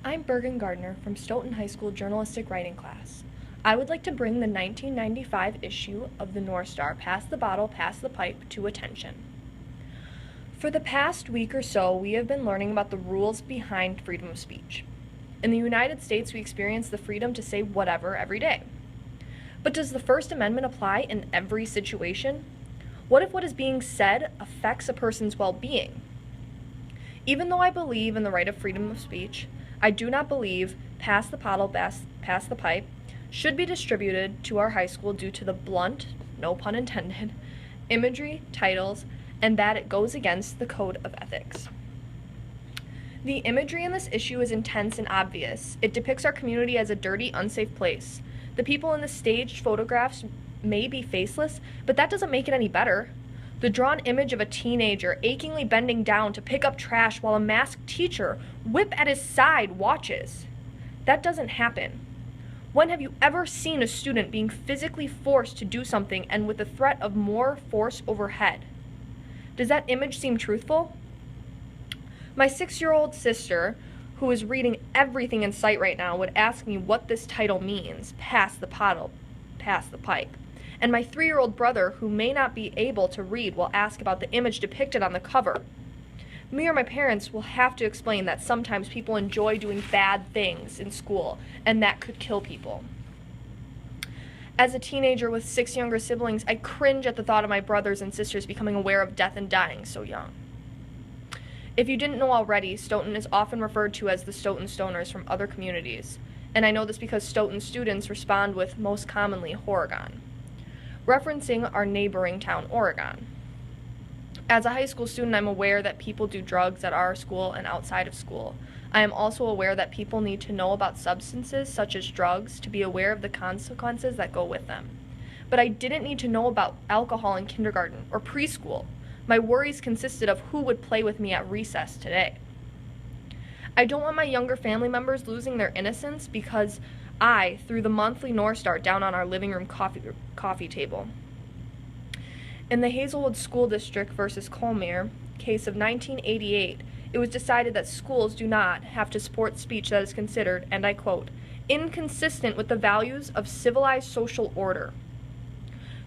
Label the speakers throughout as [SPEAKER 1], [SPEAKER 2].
[SPEAKER 1] I'm Bergen Gardner from Stoughton High School Journalistic Writing class. I would like to bring the 1995 issue of the North Star, Pass the Bottle, Pass the Pipe, to attention. For the past week or so, we have been learning about the rules behind freedom of speech. In the United States, we experience the freedom to say whatever every day. But does the First Amendment apply in every situation? What if what is being said affects a person's well-being? Even though I believe in the right of freedom of speech, I do not believe Pass the Bottle, Pass the Pipe should be distributed to our high school due to the blunt, no pun intended, imagery, titles, and that it goes against the code of ethics. The imagery in this issue is intense and obvious. It depicts our community as a dirty, unsafe place. The people in the staged photographs may be faceless, but that doesn't make it any better. The drawn image of a teenager achingly bending down to pick up trash while a masked teacher, whip at his side, watches. That doesn't happen. When have you ever seen a student being physically forced to do something and with the threat of more force overhead? Does that image seem truthful? My 6-year-old sister, who is reading everything in sight right now, would ask me what this title means, Pass the Bottle, Pass the Pipe. And my 3-year-old brother, who may not be able to read, will ask about the image depicted on the cover. Me or my parents will have to explain that sometimes people enjoy doing bad things in school, and that could kill people. As a teenager with 6 younger siblings, I cringe at the thought of my brothers and sisters becoming aware of death and dying so young. If you didn't know already, Stoughton is often referred to as the Stoughton Stoners from other communities, and I know this because Stoughton students respond with, most commonly, Oregon, referencing our neighboring town, Oregon. As a high school student, I'm aware that people do drugs at our school and outside of school. I am also aware that people need to know about substances such as drugs to be aware of the consequences that go with them. But I didn't need to know about alcohol in kindergarten or preschool. My worries consisted of who would play with me at recess today. I don't want my younger family members losing their innocence because I threw the monthly North Star down on our living room coffee table. In the Hazelwood School District versus Colmere case of 1988, it was decided that schools do not have to support speech that is considered, and I quote, inconsistent with the values of civilized social order.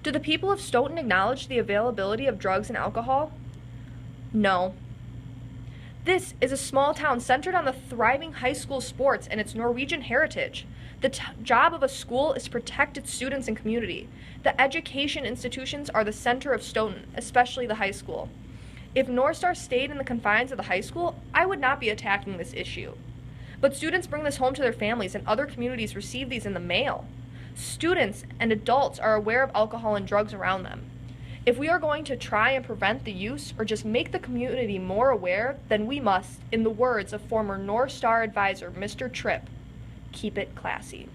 [SPEAKER 1] Do the people of Stoughton acknowledge the availability of drugs and alcohol? No. This is a small town centered on the thriving high school sports and its Norwegian heritage. The job of a school is to protect its students and community. The education institutions are the center of Stoughton, especially the high school. If North Star stayed in the confines of the high school, I would not be attacking this issue. But students bring this home to their families, and other communities receive these in the mail. Students and adults are aware of alcohol and drugs around them. If we are going to try and prevent the use or just make the community more aware, then we must, in the words of former North Star advisor Mr. Tripp, keep it classy.